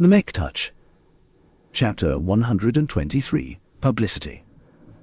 The Mech Touch. Chapter 123. Publicity.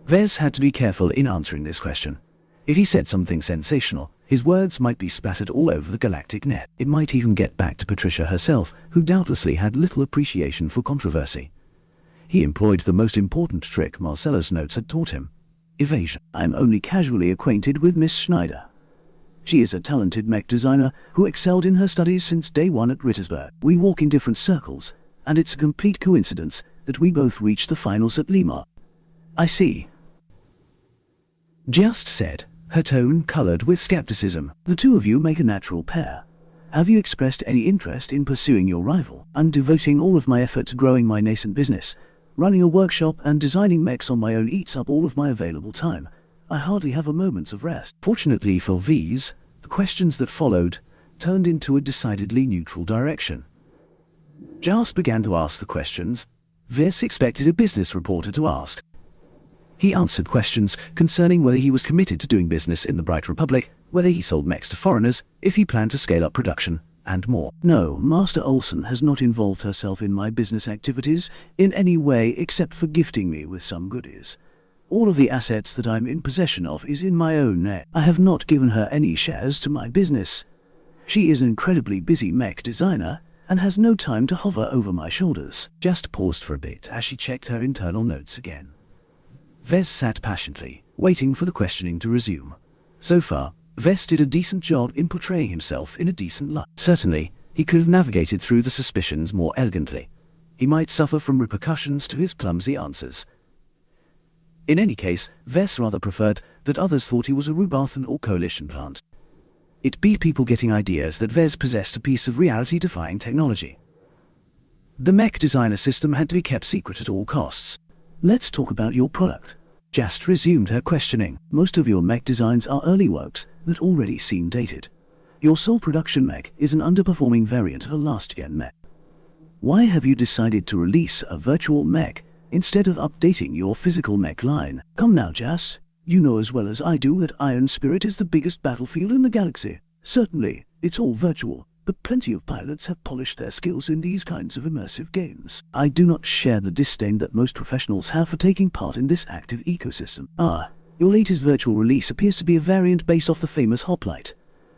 Vez had to be careful in answering this question. If he said something sensational, his words might be splattered all over the galactic net. It might even get back to Patricia herself, who doubtlessly had little appreciation for controversy. He employed the most important trick Marcella's notes had taught him: evasion. "I'm only casually acquainted with Miss Schneider. She is a talented mech designer who excelled in her studies since day one at Rittersberg. We walk in different circles, and it's a complete coincidence that we both reached the finals at Lima." "I see," Just said, her tone colored with skepticism. "The two of you make a natural pair. Have you expressed any interest in pursuing your rival? I'm devoting all of my effort to growing my nascent business. Running a workshop and designing mechs on my own eats up all of my available time. I hardly have a moment of rest." Fortunately for V's, the questions that followed turned into a decidedly neutral direction. Jas began to ask the questions Vis expected a business reporter to ask. He answered questions concerning whether he was committed to doing business in the Bright Republic, whether he sold mechs to foreigners, if he planned to scale up production, and more. "No, Master Olsen has not involved herself in my business activities in any way except for gifting me with some goodies. All of the assets that I'm in possession of is in my own name. I have not given her any shares to my business. She is an incredibly busy mech designer and has no time to hover over my shoulders." Just paused for a bit as she checked her internal notes again. Vez sat patiently, waiting for the questioning to resume. So far, Vez did a decent job in portraying himself in a decent light. Certainly, he could have navigated through the suspicions more elegantly. He might suffer from repercussions to his clumsy answers. In any case, Vez rather preferred that others thought he was a Rubathan or coalition plant. It beat people getting ideas that Vez possessed a piece of reality-defying technology. The mech designer system had to be kept secret at all costs. "Let's talk about your product." Just resumed her questioning. "Most of your mech designs are early works that already seem dated. Your sole production mech is an underperforming variant of a last-gen mech. Why have you decided to release a virtual mech instead of updating your physical mech line? Come now, Jas. You know as well as I do that Iron Spirit is the biggest battlefield in the galaxy. Certainly, it's all virtual, but plenty of pilots have polished their skills in these kinds of immersive games. I do not share the disdain that most professionals have for taking part in this active ecosystem. Your latest virtual release appears to be a variant based off the famous Hoplite.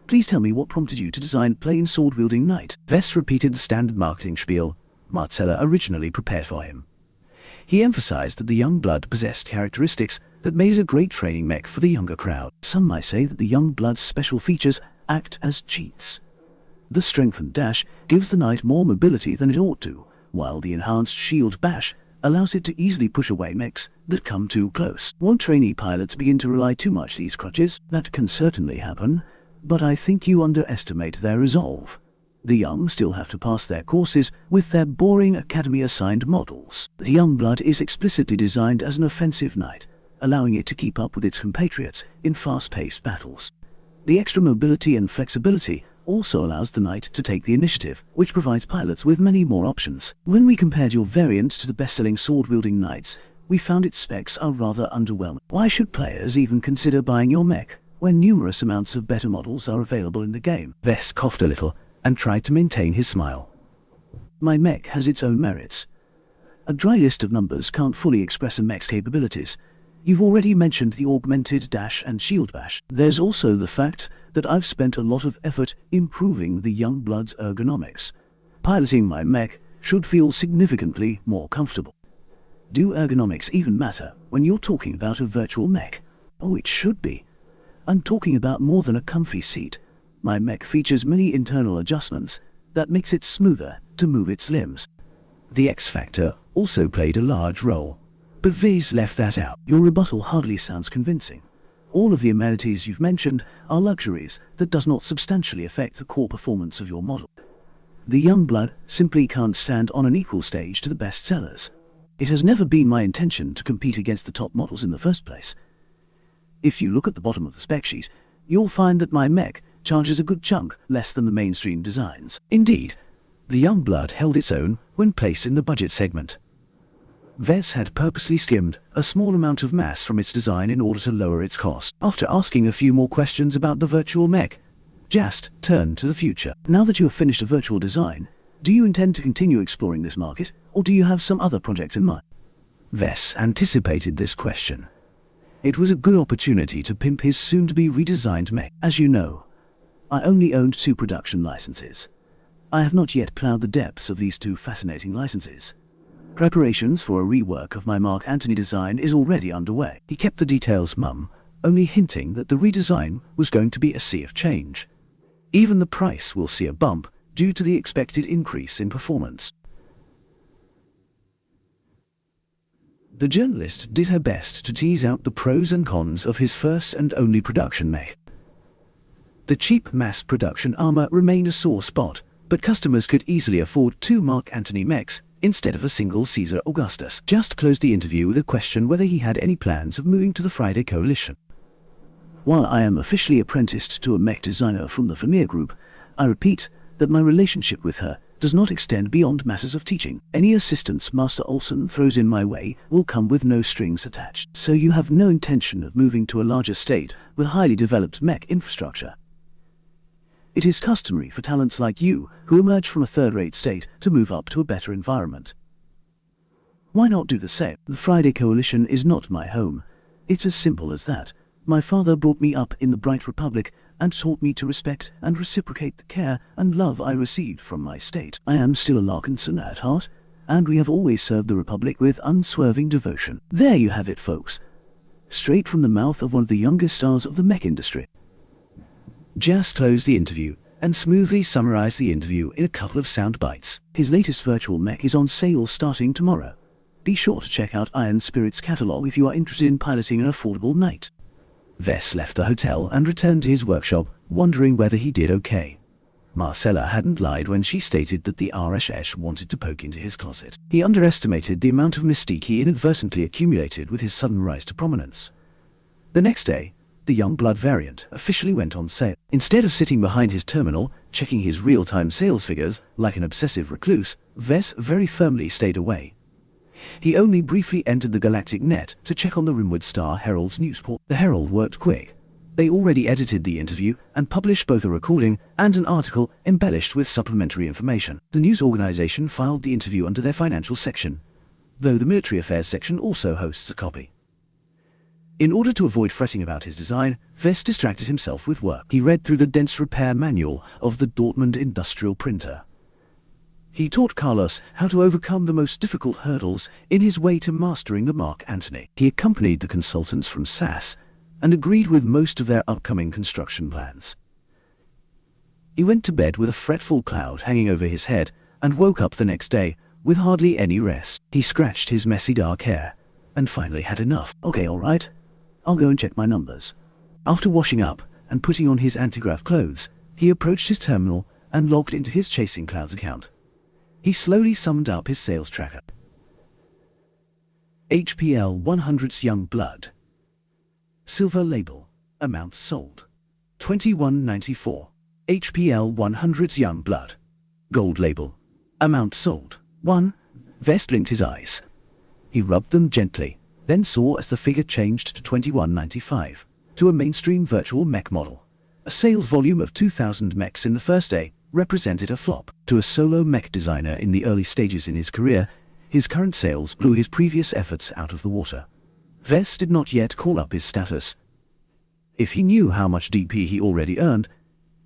Please tell me what prompted you to design plain sword-wielding knight." Vess repeated the standard marketing spiel Marcella originally prepared for him. He emphasized that the young blood possessed characteristics that made it a great training mech for the younger crowd. Some might say that the young blood's special features act as cheats. The strengthened dash gives the knight more mobility than it ought to, while the enhanced shield bash allows it to easily push away mechs that come too close. Won't trainee pilots begin to rely too much on these crutches? That can certainly happen, but I think you underestimate their resolve. The young still have to pass their courses with their boring academy-assigned models. The young blood is explicitly designed as an offensive knight, allowing it to keep up with its compatriots in fast-paced battles. The extra mobility and flexibility also allows the knight to take the initiative, which provides pilots with many more options. When we compared your variant to the best-selling sword-wielding knights, we found its specs are rather underwhelming. Why should players even consider buying your mech when numerous amounts of better models are available in the game? Vess coughed a little and tried to maintain his smile. My mech has its own merits. A dry list of numbers can't fully express a mech's capabilities. You've already mentioned the augmented dash and shield bash. There's also the fact that I've spent a lot of effort improving the young blood's ergonomics. Piloting my mech should feel significantly more comfortable. Do ergonomics even matter when you're talking about a virtual mech? Oh, it should be. I'm talking about more than a comfy seat. My mech features many internal adjustments that makes it smoother to move its limbs. The X factor also played a large role, but V's left that out. Your rebuttal hardly sounds convincing. All of the amenities you've mentioned are luxuries that does not substantially affect the core performance of your model. The young blood simply can't stand on an equal stage to the best sellers. It has never been my intention to compete against the top models in the first place. If you look at the bottom of the spec sheet, you'll find that my mech charges a good chunk less than the mainstream designs. Indeed, the young blood held its own when placed in the budget segment. Vess had purposely skimmed a small amount of mass from its design in order to lower its cost. After asking a few more questions about the virtual mech, Jast turned to the future. Now that you have finished a virtual design, Do you intend to continue exploring this market, or do you have some other projects in mind? Vess anticipated this question. It was a good opportunity to pimp his soon-to-be redesigned mech. As you know, I only owned 2 production licenses. I have not yet plowed the depths of these 2 fascinating licenses. Preparations for a rework of my Mark Antony design is already underway. He kept the details mum, only hinting that the redesign was going to be a sea of change. Even the price will see a bump due to the expected increase in performance. The journalist did her best to tease out the pros and cons of his first and only production mech. The cheap mass production armor remained a sore spot, but customers could easily afford 2 Mark Antony mechs instead of a single Caesar Augustus. Just closed the interview with a question whether he had any plans of moving to the Friday Coalition. While I am officially apprenticed to a mech designer from the Vermeer Group, I repeat that my relationship with her does not extend beyond matters of teaching. Any assistance Master Olson throws in my way will come with no strings attached. So you have no intention of moving to a larger state with highly developed mech infrastructure. It is customary for talents like you, who emerge from a third-rate state, to move up to a better environment. Why not do the same? The Friday Coalition is not my home. It's as simple as that. My father brought me up in the Bright Republic and taught me to respect and reciprocate the care and love I received from my state. I am still a Larkinson at heart, and we have always served the Republic with unswerving devotion. There you have it, folks. Straight from the mouth of one of the youngest stars of the mech industry. Just closed the interview and smoothly summarized the interview in a couple of sound bites. His latest virtual mech is on sale starting tomorrow. Be sure to check out Iron Spirit's catalog if you are interested in piloting an affordable night. Vess left the hotel and returned to his workshop, wondering whether he did okay. Marcella hadn't lied when she stated that the RSS wanted to poke into his closet. He underestimated the amount of mystique he inadvertently accumulated with his sudden rise to prominence. The next day, the Youngblood variant officially went on sale. Instead of sitting behind his terminal, checking his real-time sales figures like an obsessive recluse, Vess very firmly stayed away. He only briefly entered the Galactic Net to check on the Rimwood Star Herald's news port. The Herald worked quick. They already edited the interview and published both a recording and an article embellished with supplementary information. The news organization filed the interview under their financial section, though the military affairs section also hosts a copy. In order to avoid fretting about his design, Vess distracted himself with work. He read through the dense repair manual of the Dortmund industrial printer. He taught Carlos how to overcome the most difficult hurdles in his way to mastering the Mark Antony. He accompanied the consultants from SAS and agreed with most of their upcoming construction plans. He went to bed with a fretful cloud hanging over his head and woke up the next day with hardly any rest. He scratched his messy dark hair and finally had enough. Okay, all right. I'll go and check my numbers. After washing up and putting on his antigrav clothes, he approached his terminal and logged into his Chasing Clouds account. He slowly summed up his sales tracker. HPL 100's Young Blood. Silver label. Amount sold. $21.94. HPL 100's Young Blood. Gold label. Amount sold. 1. Vess blinked his eyes. He rubbed them gently, then saw as the figure changed to $21.95, to a mainstream virtual mech model. A sales volume of 2,000 mechs in the first day represented a flop. To a solo mech designer in the early stages in his career, his current sales blew his previous efforts out of the water. Vess did not yet call up his status. If he knew how much DP he already earned,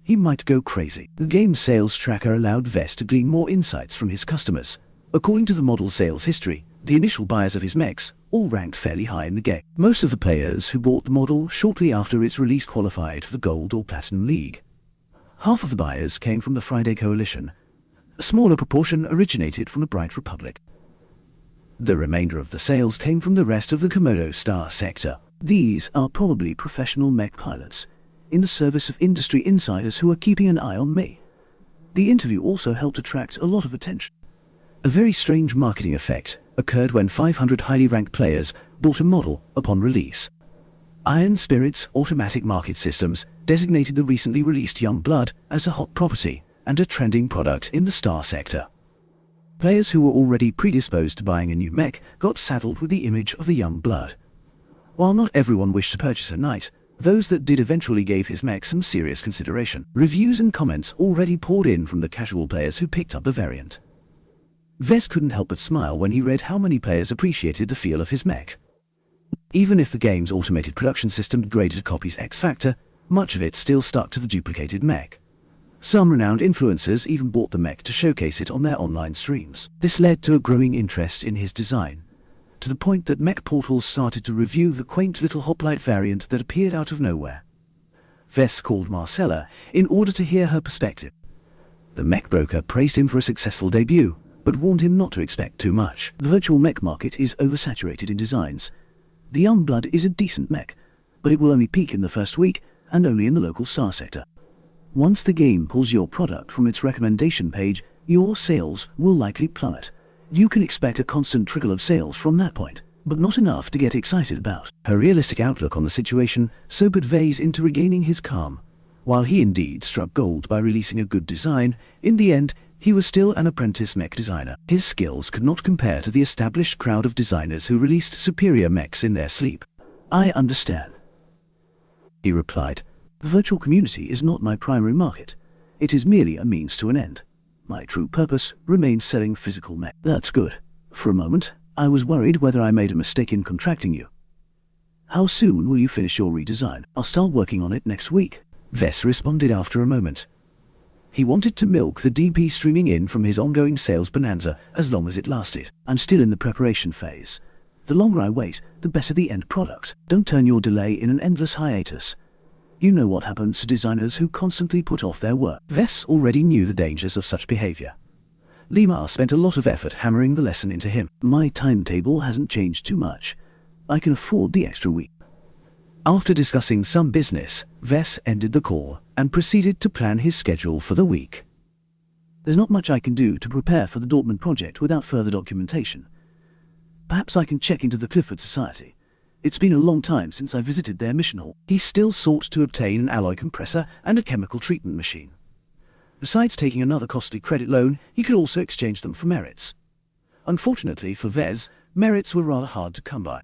he might go crazy. The game's sales tracker allowed Vess to glean more insights from his customers. According to the model sales history, the initial buyers of his mechs all ranked fairly high in the game. Most of the players who bought the model shortly after its release qualified for the Gold or Platinum League. Half of the buyers came from the Friday Coalition. A smaller proportion originated from the Bright Republic. The remainder of the sales came from the rest of the Komodo Star sector. These are probably professional mech pilots, in the service of industry insiders who are keeping an eye on me. The interview also helped attract a lot of attention. A very strange marketing effect occurred when 500 highly ranked players bought a model upon release. Iron Spirit's automatic market systems designated the recently released Young Blood as a hot property and a trending product in the Star sector. Players who were already predisposed to buying a new mech got saddled with the image of the Young Blood. While not everyone wished to purchase a knight, Those that did eventually gave his mech some serious consideration. Reviews and comments already poured in from the casual players who picked up the variant. Vess couldn't help but smile when he read how many players appreciated the feel of his mech. Even if the game's automated production system degraded copies X factor, much of it still stuck to the duplicated mech. Some renowned influencers even bought the mech to showcase it on their online streams. This led to a growing interest in his design, to the point that mech portals started to review the quaint little hoplite variant that appeared out of nowhere. Vess called Marcella in order to hear her perspective. The mech broker praised him for a successful debut, but warned him not to expect too much. The virtual mech market is oversaturated in designs. The Youngblood is a decent mech, but it will only peak in the first week, and only in the local star sector. Once the game pulls your product from its recommendation page, your sales will likely plummet. You can expect a constant trickle of sales from that point, but not enough to get excited about. Her realistic outlook on the situation sobered Vase into regaining his calm. While he indeed struck gold by releasing a good design, in the end, he was still an apprentice mech designer. His skills could not compare to the established crowd of designers who released superior mechs in their sleep. "I understand," he replied. "The virtual community is not my primary market. It is merely a means to an end. My true purpose remains selling physical mech." "That's good. For a moment, I was worried whether I made a mistake in contracting you. How soon will you finish your redesign?" "I'll start working on it next week," Vess responded after a moment. He wanted to milk the DP streaming in from his ongoing sales bonanza as long as it lasted. "I'm still in the preparation phase. The longer I wait, the better the end product. Don't turn your delay in an endless hiatus. You know what happens to designers who constantly put off their work." Vess already knew the dangers of such behavior. Limar spent a lot of effort hammering the lesson into him. "My timetable hasn't changed too much. I can afford the extra week." After discussing some business, Vess ended the call and proceeded to plan his schedule for the week. "There's not much I can do to prepare for the Dortmund project without further documentation. Perhaps I can check into the Clifford Society. It's been a long time since I visited their mission hall." He still sought to obtain an alloy compressor and a chemical treatment machine. Besides taking another costly credit loan, he could also exchange them for merits. Unfortunately for Vez, merits were rather hard to come by.